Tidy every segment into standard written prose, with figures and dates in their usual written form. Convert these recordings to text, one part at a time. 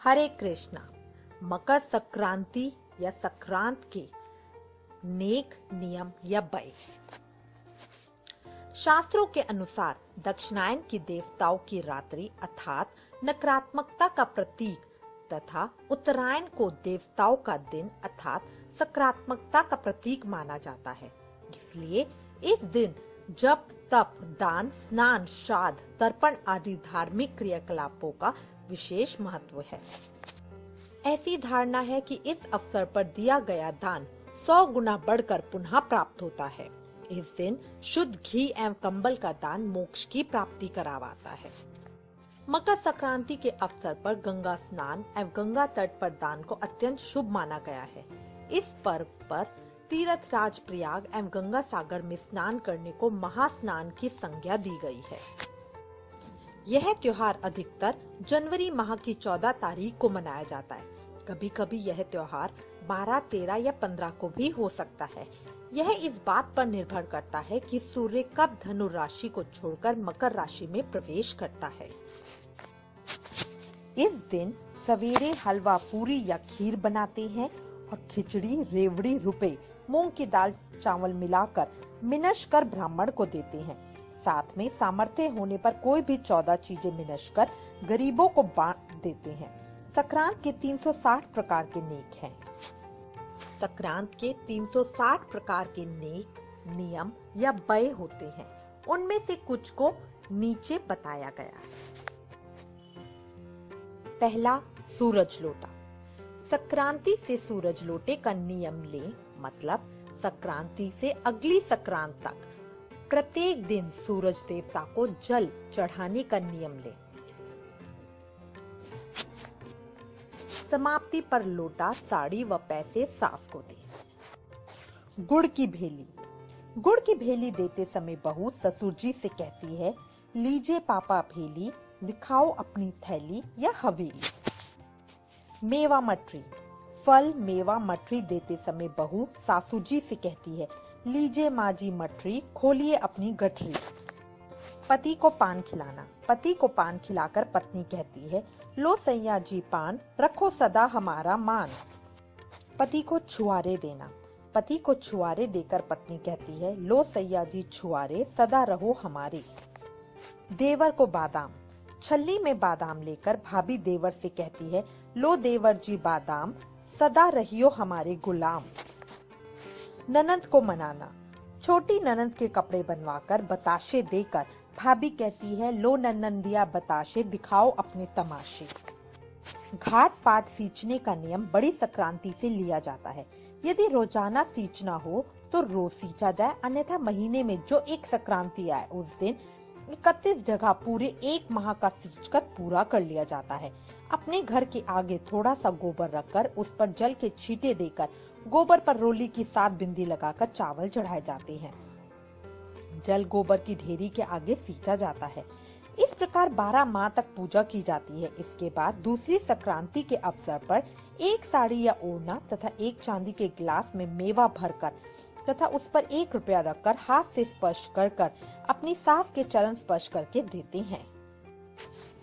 हरे कृष्णा। मकर संक्रांति या संक्रांत के नेक नियम या बय। शास्त्रों के अनुसार दक्षिणायन की देवताओं की रात्रि अर्थात नकारात्मकता का प्रतीक तथा उत्तरायण को देवताओं का दिन अर्थात सकारात्मकता का प्रतीक माना जाता है। इसलिए इस दिन जप, तप, दान, स्नान, श्राद्ध, तर्पण आदि धार्मिक क्रियाकलापों का विशेष महत्व है। ऐसी धारणा है कि इस अवसर पर दिया गया दान 100 गुना बढ़कर पुनः प्राप्त होता है। इस दिन शुद्ध घी एवं कंबल का दान मोक्ष की प्राप्ति करावाता है। मकर संक्रांति के अवसर पर गंगा स्नान एवं गंगा तट पर दान को अत्यंत शुभ माना गया है। इस पर्व पर तीर्थ राज प्रयाग एवं गंगा सागर में स्नान करने को महास्नान की संज्ञा दी गई है। यह त्योहार अधिकतर जनवरी माह की 14 तारीख को मनाया जाता है। कभी कभी यह त्योहार 12, 13 या 15 को भी हो सकता है। यह इस बात पर निर्भर करता है कि सूर्य कब धनु राशि को छोड़कर मकर राशि में प्रवेश करता है। इस दिन सवेरे हलवा, पूरी या खीर बनाते हैं और खिचड़ी, रेवड़ी, रुपए, मूंग की दाल, चावल मिलाकर मिनश कर ब्राह्मण को देते हैं। साथ में सामर्थ्य होने पर कोई भी 14 चीजें मिनश कर गरीबों को बांट देते हैं। संक्रांत के 360 प्रकार के नेक हैं। संक्रांत के 360 प्रकार के नेक, नियम या बय होते हैं। उनमें से कुछ को नीचे बताया गया है। पहला, सूरज लोटा। संक्रांति से सूरज लोटे का नियम ले, मतलब संक्रांति से अगली संक्रांत तक प्रत्येक दिन सूरज देवता को जल चढ़ाने का नियम ले। समाप्ति पर लोटा, साड़ी व पैसे सास को दे। गुड़ की भेली। गुड़ की भेली देते समय बहू ससुर जी से कहती है, लीजिए पापा भेली, दिखाओ अपनी थैली या हवेली। मेवा मटरी। फल, मेवा, मटरी देते समय बहू सासू जी से कहती है, लीजिए माँ जी मटरी, खोलिए अपनी गठरी। पति को पान खिलाना। पति को पान खिलाकर पत्नी कहती है, लो सैया जी पान, रखो सदा हमारा मान। पति को छुआरे देना। पति को छुआरे देकर पत्नी कहती है, लो सैया जी छुआरे, सदा रहो हमारे। देवर को बादाम। छल्ली में बादाम लेकर भाभी देवर से कहती है, लो देवर जी बादाम, सदा रहियो हमारे गुलाम। ननंद को मनाना। छोटी ननंद के कपड़े बनवाकर बताशे देकर भाभी कहती है, लो ननंदिया बताशे, दिखाओ अपने तमाशे। घाट पाट सींचने का नियम बड़ी संक्रांति से लिया जाता है। यदि रोजाना सींचना हो तो रोज सींचा जाए, अन्यथा महीने में जो एक संक्रांति आए उस दिन 31 जगह पूरे एक माह का सींचकर पूरा कर लिया जाता है। अपने घर के आगे थोड़ा सा गोबर रखकर उस पर जल के छींटे देकर गोबर पर रोली की 7 बिंदी लगाकर चावल चढ़ाए जाते हैं। जल गोबर की ढेरी के आगे सींचा जाता है। इस प्रकार 12 माह तक पूजा की जाती है। इसके बाद दूसरी संक्रांति के अवसर पर एक साड़ी या ओढ़ना तथा एक चांदी के गिलास में मेवा भरकर तथा उस पर 1 रुपया रखकर हाथ से स्पर्श कर कर अपनी सास के चरण स्पर्श करके देते हैं।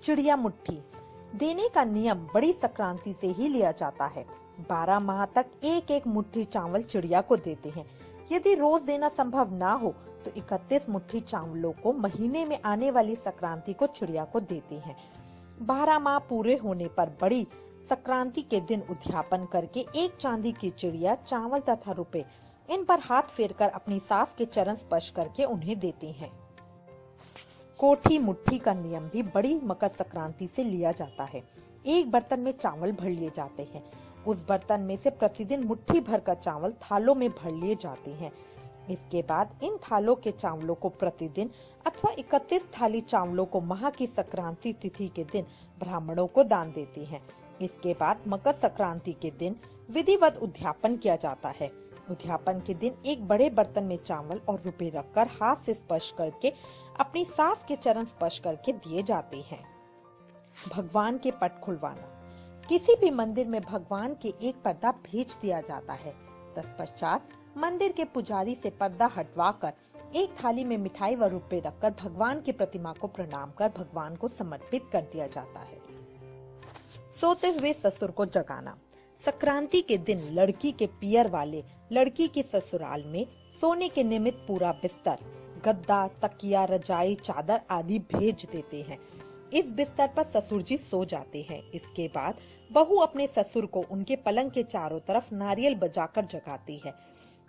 चिड़िया मुट्ठी। देने का नियम बड़ी संक्रांति से ही लिया जाता है। 12 माह तक एक एक मुट्ठी चावल चिड़िया को देते हैं। यदि रोज देना संभव ना हो तो 31 मुट्ठी चावलों को महीने में आने वाली संक्रांति को चिड़िया को देते हैं। 12 माह पूरे होने पर बड़ी संक्रांति के दिन उद्यापन करके एक चांदी की चिड़िया, चावल तथा रुपए इन पर हाथ फेरकर अपनी सास के चरण स्पर्श करके उन्हें देते हैं। कोठी मुट्ठी का नियम भी बड़ी मकर संक्रांति से लिया जाता है। एक बर्तन में चावल भर लिए जाते हैं। उस बर्तन में से प्रतिदिन मुट्ठी भरकर चावल थालों में भर लिए जाते हैं। इसके बाद इन थालों के चावलों को प्रतिदिन अथवा 31 थाली चावलों को माह की संक्रांति तिथि के दिन ब्राह्मणों को दान देते हैं। इसके बाद मकर संक्रांति के दिन विधिवत उद्यापन किया जाता है। उद्यापन के दिन एक बड़े बर्तन में चावल और रुपए रखकर हाथ से स्पर्श करके अपनी सास के चरण स्पर्श करके दिए जाते हैं। भगवान के पट खुलवाना। किसी भी मंदिर में भगवान के एक पर्दा भेज दिया जाता है। तत्पश्चात मंदिर के पुजारी से पर्दा हटवाकर एक थाली में मिठाई व रुपए रखकर भगवान की प्रतिमा को प्रणाम कर भगवान को समर्पित कर दिया जाता है। सोते हुए ससुर को जगाना। संक्रांति के दिन लड़की के पियर वाले लड़की के ससुराल में सोने के निमित्त पूरा बिस्तर, गद्दा, तकिया, रजाई, चादर आदि भेज देते हैं। इस बिस्तर पर ससुर जी सो जाते हैं। इसके बाद बहू अपने ससुर को उनके पलंग के चारों तरफ नारियल बजाकर जगाती है।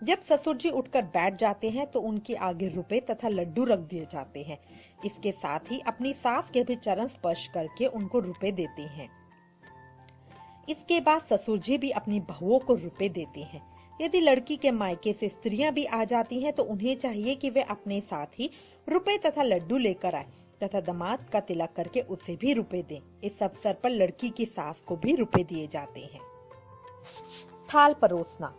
जब ससुर जी उठकर बैठ जाते हैं तो उनके आगे रुपए तथा लड्डू रख दिए जाते हैं। इसके साथ ही अपनी सास के भी चरण स्पर्श करके उनको रुपए देते हैं। इसके बाद ससुर जी भी अपनी बहुओं को रुपए देते हैं। यदि लड़की के मायके से स्त्रियां भी आ जाती हैं तो उन्हें चाहिए कि वे अपने साथ ही रुपए तथा लड्डू लेकर आए तथा दामाद का तिलक करके उसे भी रुपए दें। इस अवसर पर लड़की की सास को भी रुपए दिए जाते हैं। थाल परोसना।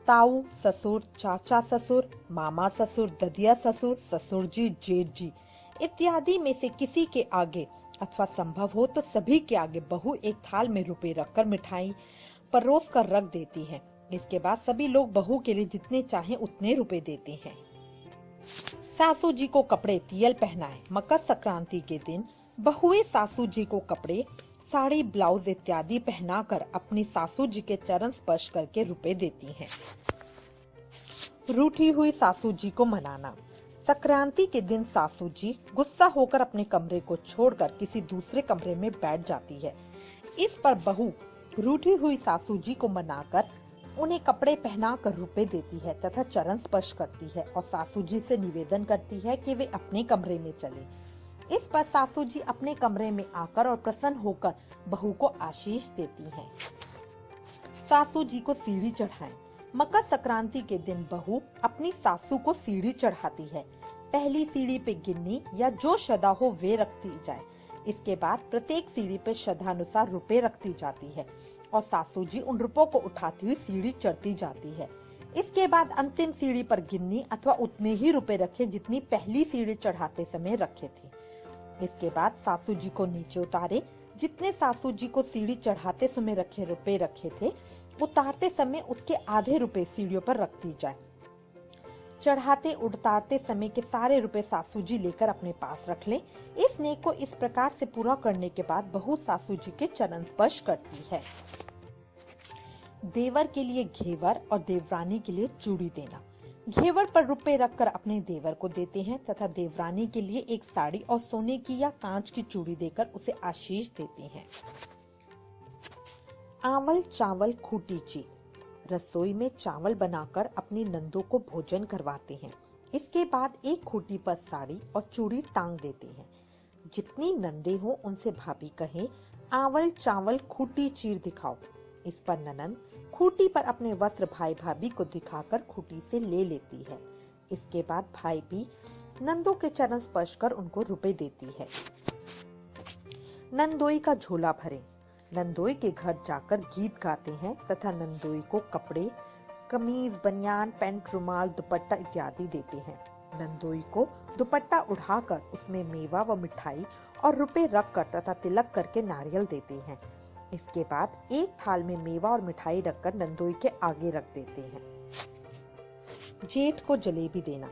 ताऊ ससुर, चाचा ससुर, मामा ससुर, ददिया ससुर, ससुर जी, जेठ जी इत्यादि में से किसी के आगे अथवा संभव हो तो सभी के आगे बहू एक थाल में रुपए रखकर मिठाई परोस कर रख देती है। इसके बाद सभी लोग बहू के लिए जितने चाहें उतने रुपए देते हैं। सासू जी को कपड़े तियल पहनाए। मकर संक्रांति के दिन बहुएं सासू जी को कपड़े, साड़ी, ब्लाउज इत्यादि पहनाकर अपनी सासू जी के चरण स्पर्श करके रुपए देती हैं। रूठी हुई सासू जी को मनाना। संक्रांति के दिन सासू जी गुस्सा होकर अपने कमरे को छोड़कर किसी दूसरे कमरे में बैठ जाती है। इस पर बहू रूठी हुई सासू जी को मनाकर उन्हें कपड़े पहनाकर रुपए देती है तथा चरण स्पर्श करती है और सासू जी से निवेदन करती है कि वे अपने कमरे में चले। इस पर सासू जी अपने कमरे में आकर और प्रसन्न होकर बहू को आशीष देती हैं। सासू जी को सीढ़ी चढ़ाएं। मकर संक्रांति के दिन बहू अपनी सासू को सीढ़ी चढ़ाती है। पहली सीढ़ी पे गिन्नी या जो श्रद्धा हो वे रखती जाए। इसके बाद प्रत्येक सीढ़ी पे श्रद्धानुसार रुपए रखती जाती है और सासू जी उन रुपयों को उठाती हुई सीढ़ी चढ़ती जाती है। इसके बाद अंतिम सीढ़ी पर गिन्नी अथवा उतने ही रुपए रखे जितनी पहली सीढ़ी चढ़ाते समय रखे थे। इसके बाद सासू जी को नीचे उतारे। जितने सासू जी को सीढ़ी चढ़ाते समय रखे रुपए रखे थे उतारते समय उसके आधे रुपए सीढ़ियों पर रख दी जाए। चढ़ाते उतारते समय के सारे रुपए सासू जी लेकर अपने पास रख लें। इस नेक को इस प्रकार से पूरा करने के बाद बहू सासू जी के चरण स्पर्श करती है। देवर के लिए घेवर और देवरानी के लिए चूड़ी देना। घेवर पर रुपए रखकर अपने देवर को देते हैं तथा देवरानी के लिए एक साड़ी और सोने की या कांच की चूड़ी देकर उसे आशीष देते हैं। आंवल चावल खूटी ची। रसोई में चावल बनाकर अपनी नंदों को भोजन करवाते हैं। इसके बाद एक खूटी पर साड़ी और चूड़ी टांग देते हैं। जितनी नंदे हो उनसे भाभी कहें, आंवल चावल खूटी चीर दिखाओ। इस पर ननंद खूटी पर अपने वस्त्र भाई भाभी को दिखाकर खूटी से ले लेती है। इसके बाद भाई भी नंदों के चरण स्पर्श कर उनको रुपए देती है। नंदोई का झोला भरे। नंदोई के घर जाकर गीत गाते हैं तथा नंदोई को कपड़े, कमीज, बनियान, पैंट, रुमाल, दुपट्टा इत्यादि देते हैं। नंदोई को दुपट्टा उठाकर उसमें मेवा व मिठाई और रुपए रखकर तथा तिलक करके नारियल देते हैं। इसके बाद एक थाल में मेवा और मिठाई रखकर नंदोई के आगे रख देते हैं। जेठ को जलेबी देना।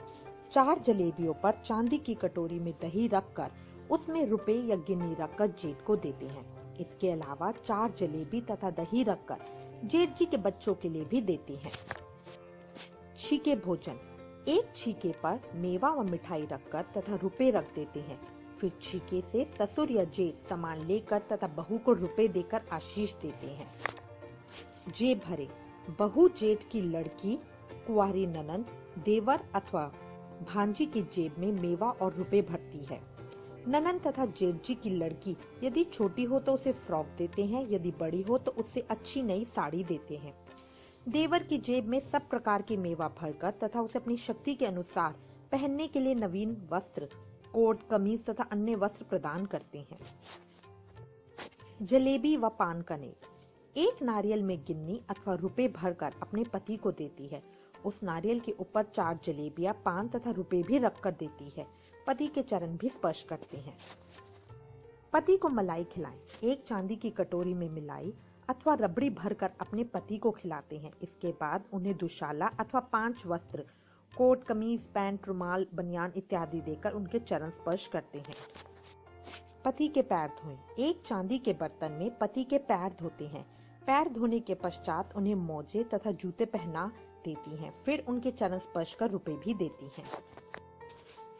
4 जलेबियों पर चांदी की कटोरी में दही रखकर उसमें रुपए या गिन्नी रखकर जेठ को देते हैं। इसके अलावा 4 जलेबी तथा दही रखकर जेठ जी के बच्चों के लिए भी देते हैं। छीके भोजन। एक छीके पर मेवा व मिठाई रखकर तथा रुपए रख देते हैं। फिर छीके से ससुर या जेठ सामान लेकर तथा बहू को रुपए देकर आशीष देते हैं। जेब भरे। बहू जेठ की लड़की, कुंवारी ननंद, देवर अथवा भांजी की जेब में मेवा और रुपए भरती है। ननंद तथा जेठ जी की लड़की यदि छोटी हो तो उसे फ्रॉक देते हैं, यदि बड़ी हो तो उससे अच्छी नई साड़ी देते हैं। देवर की जेब में सब प्रकार के मेवा भरकर तथा उसे अपनी शक्ति के अनुसार पहनने के लिए नवीन वस्त्र, कोट, कमीज तथा अन्य वस्त्र प्रदान करते हैं। जलेबी व पान कने। एक नारियल में गिन्नी अथवा रुपए भरकर अपने पति को देती है। उस नारियल के ऊपर 4 जलेबियां, पान तथा रुपए भी रखकर देती है। पति के चरण भी स्पर्श करते हैं। पति को मलाई खिलाएं। एक चांदी की कटोरी में मिलाई अथवा रबड़ी भरकर अपने पति को खिलाते हैं। इसके बाद उन्हें दुशाला अथवा 5 वस्त्र, कोट, कमीज, पैंट, रुमाल, बनियान इत्यादि देकर उनके चरण स्पर्श करते हैं। पति के पैर धोएं। एक चांदी के बर्तन में पति के पैर धोते हैं। पैर धोने के पश्चात उन्हें मोजे तथा जूते पहना देती हैं। फिर उनके चरण स्पर्श कर रुपए भी देती हैं।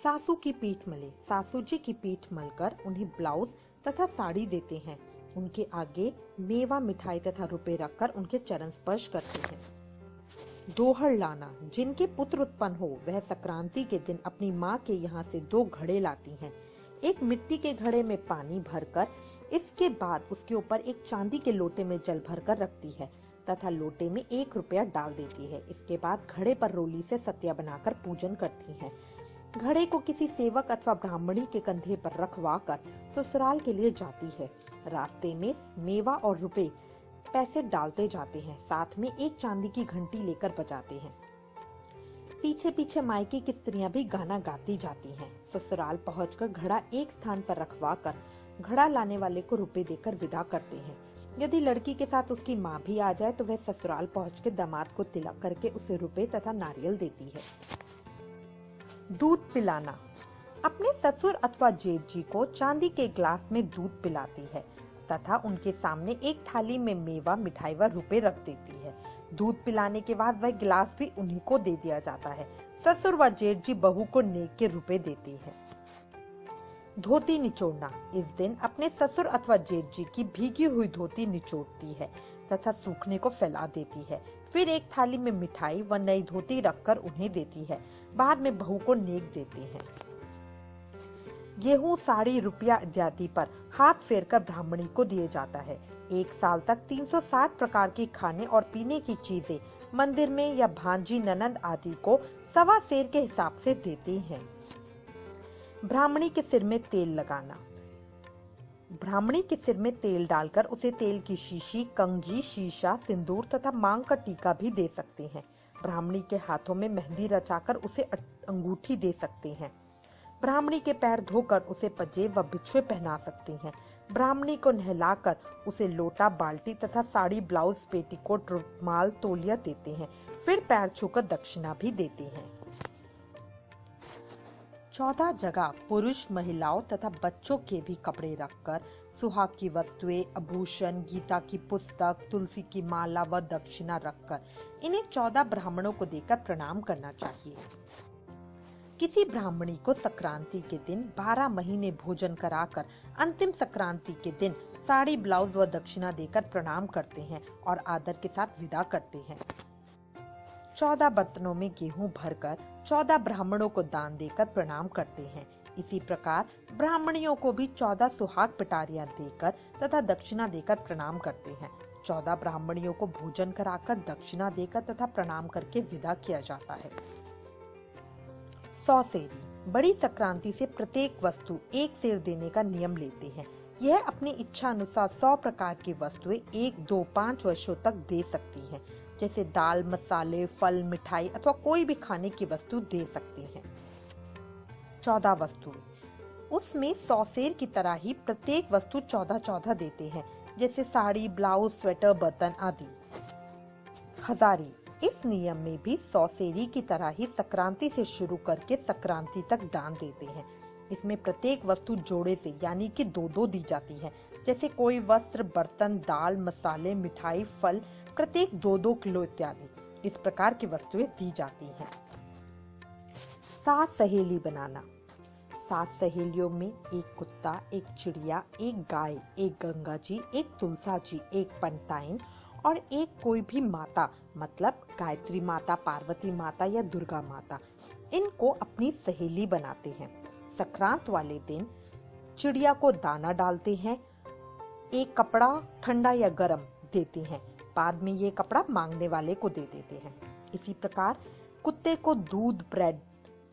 सासू की पीठ मले। सासू जी की पीठ मलकर उन्हें ब्लाउज तथा साड़ी देते हैं। उनके आगे मेवा, मिठाई तथा रुपए रखकर उनके चरण स्पर्श करते हैं। दोहर लाना। जिनके पुत्र उत्पन्न हो वह संक्रांति के दिन अपनी माँ के यहाँ से 2 घड़े लाती हैं। एक मिट्टी के घड़े में पानी भरकर इसके बाद उसके ऊपर एक चांदी के लोटे में जल भरकर रखती है तथा लोटे में 1 रुपया डाल देती है। इसके बाद घड़े पर रोली से सतिया बनाकर पूजन करती हैं। घड़े को किसी सेवक अथवा ब्राह्मणी के कंधे पर रखवा कर ससुराल के लिए जाती है। रास्ते में मेवा और रुपए पैसे डालते जाते हैं। साथ में एक चांदी की घंटी लेकर बजाते हैं। पीछे पीछे मायके की स्त्रियां भी गाना गाती जाती हैं। ससुराल पहुंचकर घड़ा एक स्थान पर रखवा कर घड़ा लाने वाले को रुपए देकर विदा करते हैं। यदि लड़की के साथ उसकी माँ भी आ जाए तो वह ससुराल पहुंच के दामाद को तिलक करके उसे रुपए तथा नारियल देती है। दूध पिलाना। अपने ससुर अथवा जेठ जी को चांदी के ग्लास में दूध पिलाती है तथा उनके सामने एक थाली में मेवा, मिठाई व रुपए रख देती है। दूध पिलाने के बाद वह गिलास भी उन्हीं को दे दिया जाता है। ससुर व जेठ जी बहू को नेक के रुपए देती है। धोती निचोड़ना। इस दिन अपने ससुर अथवा जेठ जी की भीगी हुई धोती निचोड़ती है तथा सूखने को फैला देती है। फिर एक थाली में मिठाई व नई धोती रखकर उन्हें देती है। बाद में बहू को नेक देती है। गेहूं, साड़ी, रुपया इत्यादि पर हाथ फेरकर ब्राह्मणी को दिए जाता है। 1 साल तक 360 प्रकार की खाने और पीने की चीजें मंदिर में या भांजी, ननद आदि को सवा सेर के हिसाब से देते हैं। ब्राह्मणी के सिर में तेल लगाना। ब्राह्मणी के सिर में तेल डालकर उसे तेल की शीशी, कंघी, शीशा, सिंदूर तथा मांग का टीका भी दे सकते हैं। ब्राह्मणी के हाथों में मेहंदी रचाकर उसे अंगूठी दे सकते हैं। ब्राह्मणी के पैर धोकर उसे पजेब व बिछुए पहना सकते हैं। ब्राह्मणी को नहलाकर उसे लोटा, बाल्टी तथा साड़ी, ब्लाउज, पेटीकोट, रुमाल, तौलिया देते हैं। फिर पैर छूकर दक्षिणा भी देते हैं। 14 जगह पुरुष, महिलाओं तथा बच्चों के भी कपड़े रखकर सुहाग की वस्तुएं, आभूषण, गीता की पुस्तक, तुलसी की माला व दक्षिणा रखकर इन्हें 14 ब्राह्मणों को देकर प्रणाम करना चाहिए। किसी ब्राह्मणी को संक्रांति के दिन 12 महीने भोजन कराकर अंतिम संक्रांति के दिन साड़ी, ब्लाउज व दक्षिणा देकर प्रणाम करते हैं और आदर के साथ विदा करते हैं। 14 बर्तनों में गेहूं भरकर 14 ब्राह्मणों को दान देकर प्रणाम करते हैं। इसी प्रकार ब्राह्मणियों को भी 14 सुहाग पिटारियां देकर तथा दक्षिणा देकर प्रणाम करते हैं। 14 ब्राह्मणियों को भोजन कराकर दक्षिणा देकर तथा प्रणाम करके विदा किया जाता है। 100 सेरी। बड़ी संक्रांति से प्रत्येक वस्तु 1 सेर देने का नियम लेते हैं। यह अपनी इच्छा अनुसार 100 प्रकार की वस्तुएं 1, 2, 5 वर्षों तक दे सकती हैं, जैसे दाल, मसाले, फल, मिठाई अथवा कोई भी खाने की वस्तु दे सकती हैं। 14 वस्तुएं, उसमें 100 सेर की तरह ही प्रत्येक वस्तु 14-14 देते हैं, जैसे साड़ी, ब्लाउज, स्वेटर, बर्तन आदि। हजारी। इस नियम में भी 100 सेरी की तरह ही संक्रांति से शुरू करके संक्रांति तक दान देते हैं। इसमें प्रत्येक वस्तु जोड़े से यानी कि 2-2 दी जाती है, जैसे कोई वस्त्र, बर्तन, दाल, मसाले, मिठाई, फल प्रत्येक 2-2 किलो इत्यादि। इस प्रकार की वस्तुएं दी जाती हैं। 7 सहेली बनाना। 7 सहेलियों में एक कुत्ता, एक चिड़िया, एक गाय, एक गंगा जी, एक तुलसा जी, एक पंताइन और एक कोई भी माता, मतलब गायत्री माता, पार्वती माता या दुर्गा माता, इनको अपनी सहेली बनाते हैं। संक्रांत वाले दिन चिड़िया को दाना डालते हैं, एक कपड़ा ठंडा या गर्म देते हैं, बाद में ये कपड़ा मांगने वाले को दे देते हैं। इसी प्रकार कुत्ते को दूध, ब्रेड,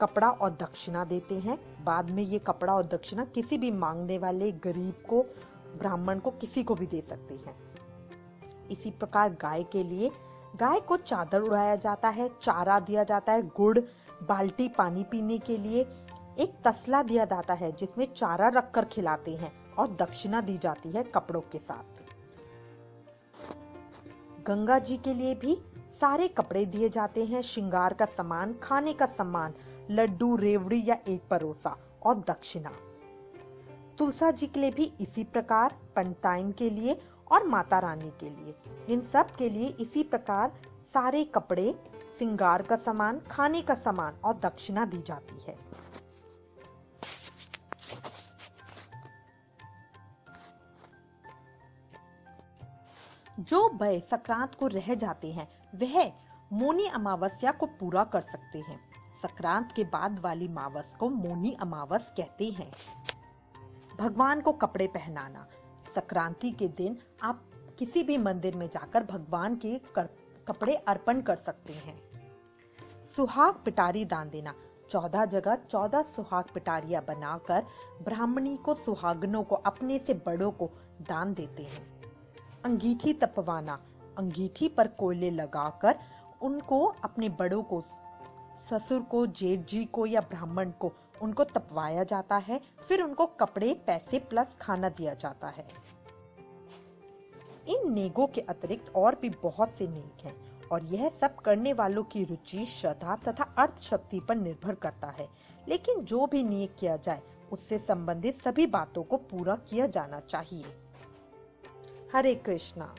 कपड़ा और दक्षिणा देते हैं, बाद में ये कपड़ा और दक्षिणा किसी भी मांगने वाले गरीब को, ब्राह्मण को, किसी को भी दे सकते हैं। इसी प्रकार गाय के लिए गाय को चादर उड़ाया जाता है, चारा दिया जाता है, गुड़, बाल्टी पानी पीने के लिए, एक तसला दिया जाता है जिसमें चारा रखकर खिलाते हैं और दक्षिणा दी जाती है कपड़ों के साथ। गंगा जी के लिए भी सारे कपड़े दिए जाते हैं, श्रृंगार का सामान, खाने का सामान, लड्डू, रेवड़ी या एक परोसा और दक्षिणा। तुलसा जी के लिए भी इसी प्रकार, पंडिताइन के लिए और माता रानी के लिए, इन सब के लिए इसी प्रकार सारे कपड़े, श्रृंगार का सामान, खाने का सामान और दक्षिणा दी जाती है। जो व्यय संक्रांत को रह जाते हैं वह मौनी अमावस्या को पूरा कर सकते हैं। संक्रांत के बाद वाली मावस को मौनी अमावस कहते हैं। भगवान को कपड़े पहनाना। संक्रांति के दिन आप किसी भी मंदिर में जाकर भगवान के कपड़े अर्पण कर सकते हैं। सुहाग पिटारी दान देना। 14 जगह 14 सुहाग पिटारियां बनाकर ब्राह्मणी को, सुहागनों को, अपने से बड़ों को दान देते हैं। अंगीठी तपवाना। अंगीठी पर कोयले लगाकर उनको, अपने बड़ों को, ससुर को, जेठ जी को या ब्राह्मण को, उनको तपवाया जाता है। फिर उनको कपड़े, पैसे प्लस खाना दिया जाता है। इन नेगों के अतिरिक्त और भी बहुत से नेग हैं और यह सब करने वालों की रुचि, श्रद्धा तथा अर्थ शक्ति पर निर्भर करता है। लेकिन जो भी नेग किया जाए उससे संबंधित सभी बातों को पूरा किया जाना चाहिए। हरे कृष्णा।